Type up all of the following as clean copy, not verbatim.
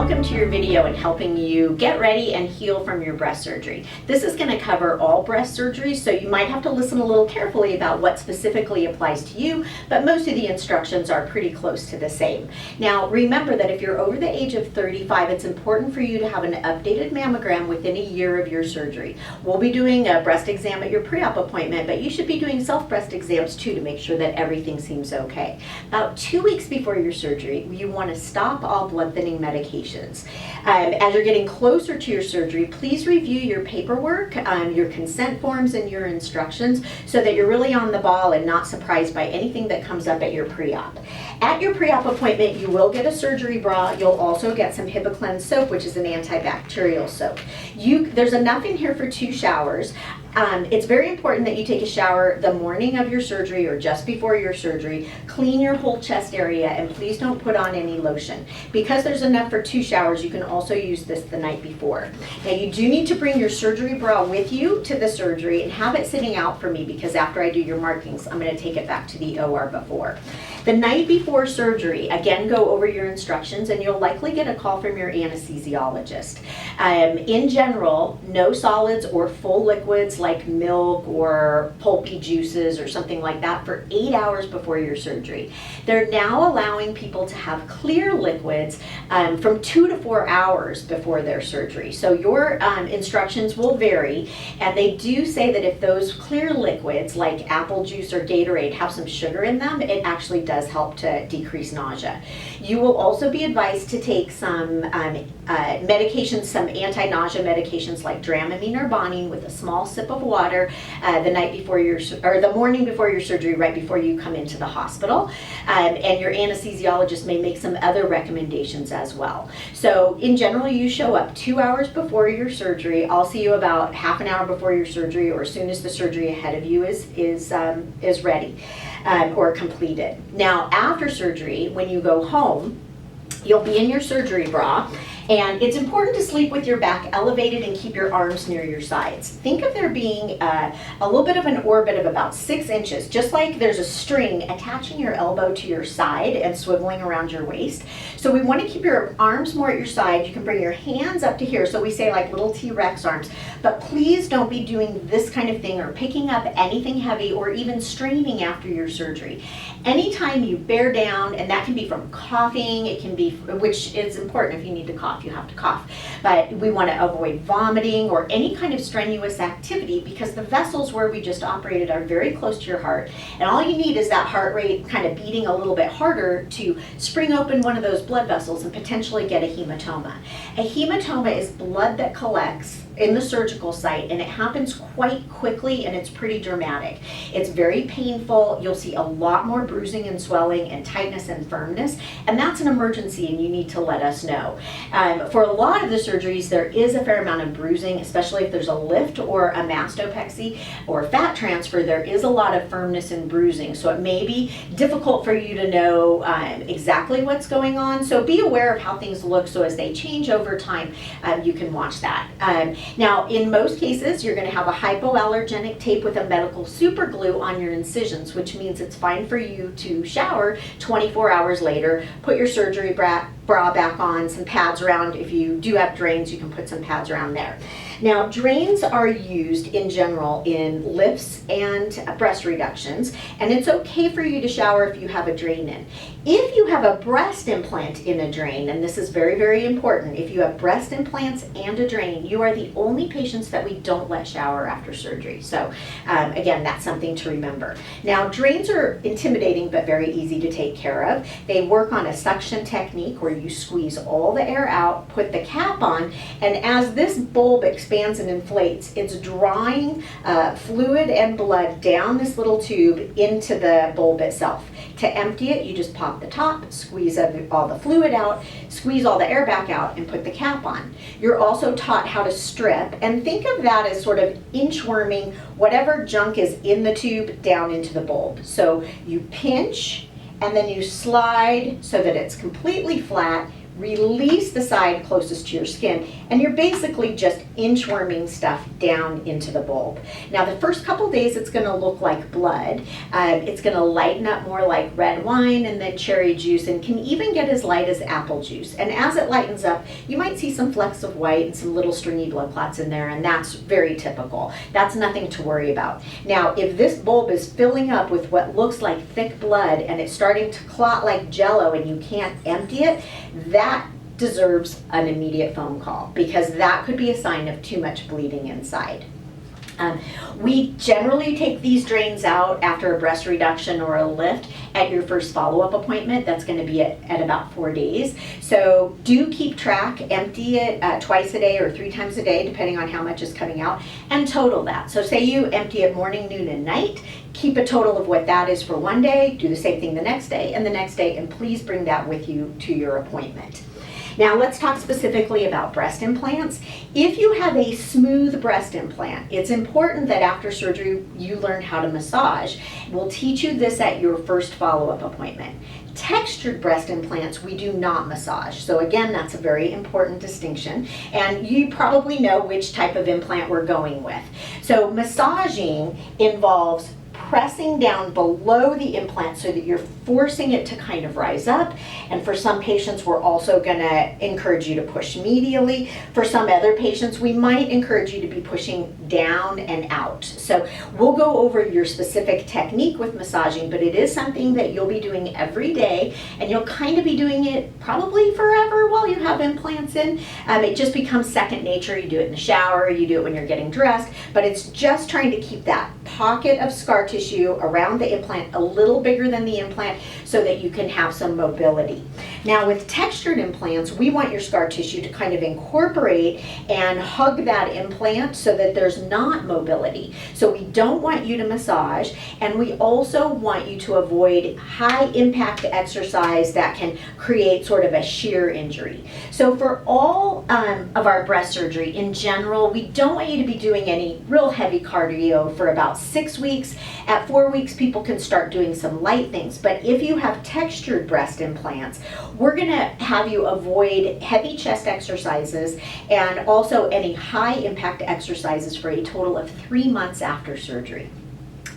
welcome to your video in helping you get ready and heal from your breast surgery. This is going to cover all breast surgeries, so you might have to listen a little carefully about what specifically applies to you, but most of the instructions are pretty close to the same. Now remember that if you're over the age of 35, it's important for you to have an updated mammogram within a year of your surgery. We'll be doing a breast exam at your pre-op appointment, but you should be doing self-breast exams too to make sure that everything seems okay. About 2 weeks before your surgery, you want to stop all blood thinning medications. As you're getting closer to your surgery, please review your paperwork, your consent forms, and your instructions so that you're really on the ball and not surprised by anything that comes up at your pre-op. At your pre-op appointment, you will get a surgery bra. You'll also get some HIPAA soap, which is an antibacterial soap. There's enough in here for 2 showers. It's very important that you take a shower the morning of your surgery or just before your surgery. Clean your whole chest area, and please don't put on any lotion. Because there's enough for 2 showers, you can also use this the night before. Now you do need to bring your surgery bra with you to the surgery and have it sitting out for me, because after I do your markings, I'm going to take it back to the OR before. The night before surgery, again, go over your instructions, and you'll likely get a call from your anesthesiologist. In general, no solids or full liquids like milk or pulpy juices or something like that for 8 hours before your surgery. They're now allowing people to have clear liquids from 2 to 4 hours before their surgery. So your instructions will vary, and they do say that if those clear liquids like apple juice or Gatorade have some sugar in them, it actually does help to decrease nausea. You will also be advised to take some medications, some anti-nausea medications like Dramamine or Bonine with a small sip of water the morning before your surgery, right before you come into the hospital. And your anesthesiologist may make some other recommendations as well. So in general, you show up 2 hours before your surgery. I'll see you about half an hour before your surgery, or as soon as the surgery ahead of you is ready or completed. Now after surgery, when you go home, you'll be in your surgery bra, and it's important to sleep with your back elevated and keep your arms near your sides. Think of there being a little bit of an orbit of about 6 inches, just like there's a string attaching your elbow to your side and swiveling around your waist. So we want to keep your arms more at your side. You can bring your hands up to here, so we say like little T-Rex arms, but please don't be doing this kind of thing or picking up anything heavy or even straining after your surgery. Anytime you bear down, and that can be from coughing, it can be, which is important. If you need to cough, you have to cough, but we want to avoid vomiting or any kind of strenuous activity, because the vessels where we just operated are very close to your heart, and all you need is that heart rate kind of beating a little bit harder to spring open one of those blood vessels and potentially get a hematoma. A hematoma is blood that collects in the surgical site, and it happens quite quickly, and it's pretty dramatic. It's very painful. You'll see a lot more bruising and swelling and tightness and firmness, and that's an emergency, and you need to let us know. For a lot of the surgeries, there is a fair amount of bruising, especially if there's a lift or a mastopexy or fat transfer. There is a lot of firmness and bruising, so it may be difficult for you to know exactly what's going on. So be aware of how things look, so as they change over time, you can watch that. Now, in most cases, you're going to have a hypoallergenic tape with a medical super glue on your incisions, which means it's fine for you to shower 24 hours later, put your surgery bra back on, some pads around. If you do have drains, you can put some pads around there. Now, drains are used in general in lifts and breast reductions, and it's okay for you to shower if you have a drain in. If you have a breast implant in a drain, and this is very, very important, if you have breast implants and a drain, you are the only patients that we don't let shower after surgery. So again, that's something to remember. Now, drains are intimidating but very easy to take care of. They work on a suction technique where you squeeze all the air out, put the cap on, and as this bulb expands and inflates, it's drawing fluid and blood down this little tube into the bulb itself. To empty it, you just pop the top, squeeze all the fluid out, squeeze all the air back out, and put the cap on. You're also taught how to strip, and think of that as sort of inchworming whatever junk is in the tube down into the bulb. So you pinch, and then you slide so that it's completely flat, release the side closest to your skin, and you're basically just inchworming stuff down into the bulb. Now the first couple days it's going to look like blood. It's going to lighten up more like red wine and then cherry juice, and can even get as light as apple juice. And as it lightens up, you might see some flecks of white and some little stringy blood clots in there, and that's very typical. That's nothing to worry about. Now if this bulb is filling up with what looks like thick blood and it's starting to clot like jello and you can't empty it, that deserves an immediate phone call, because that could be a sign of too much bleeding inside. We generally take these drains out after a breast reduction or a lift at your first follow-up appointment. That's going to be at about 4 days. So do keep track, empty it twice a day or 3 times a day, depending on how much is coming out, and total that. So say you empty it morning, noon, and night. Keep a total of what that is for one day, do the same thing the next day, and the next day, and please bring that with you to your appointment. Now let's talk specifically about breast implants. If you have a smooth breast implant, it's important that after surgery you learn how to massage. We'll teach you this at your first follow-up appointment. Textured breast implants, we do not massage. So again, that's a very important distinction. And you probably know which type of implant we're going with. So massaging involves pressing down below the implant so that you're forcing it to kind of rise up. And for some patients, we're also going to encourage you to push medially. For some other patients, we might encourage you to be pushing down and out. So we'll go over your specific technique with massaging, but it is something that you'll be doing every day, and you'll kind of be doing it probably forever while you have implants in. It just becomes second nature. You do it in the shower, you do it when you're getting dressed, but it's just trying to keep that pocket of scar tissue around the implant a little bigger than the implant so that you can have some mobility. Now with textured implants, we want your scar tissue to kind of incorporate and hug that implant so that there's not mobility. So we don't want you to massage, and we also want you to avoid high impact exercise that can create sort of a shear injury. So for all of our breast surgery in general, we don't want you to be doing any real heavy cardio for about 6 weeks. At 4 weeks, people can start doing some light things. But if you have textured breast implants, we're going to have you avoid heavy chest exercises and also any high impact exercises for a total of 3 months after surgery.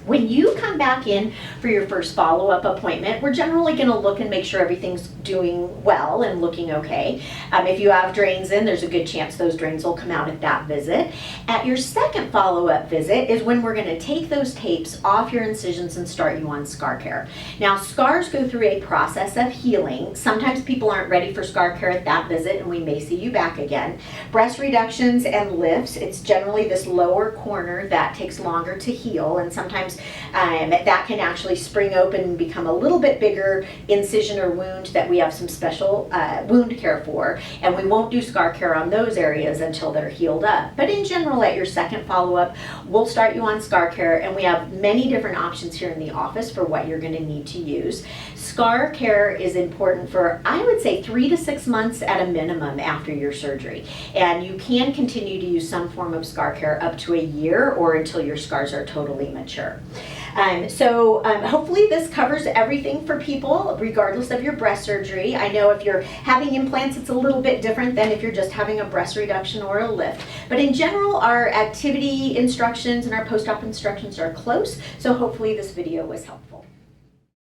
When you come back in for your first follow-up appointment, we're generally going to look and make sure everything's doing well and looking okay. If you have drains in, there's a good chance those drains will come out at that visit. At your second follow-up visit is when we're going to take those tapes off your incisions and start you on scar care. Now, scars go through a process of healing. Sometimes people aren't ready for scar care at that visit, and we may see you back again. Breast reductions and lifts, it's generally this lower corner that takes longer to heal, and sometimes that can actually spring open and become a little bit bigger incision or wound that we have some special wound care for, and we won't do scar care on those areas until they're healed up. But in general, at your second follow-up, we'll start you on scar care, and we have many different options here in the office for what you're going to need to use. Scar care is important for, I would say, 3 to 6 months at a minimum after your surgery, and you can continue to use some form of scar care up to a year or until your scars are totally mature. Hopefully this covers everything for people regardless of your breast surgery. I know if you're having implants, it's a little bit different than if you're just having a breast reduction or a lift. But in general, our activity instructions and our post-op instructions are close, so hopefully this video was helpful.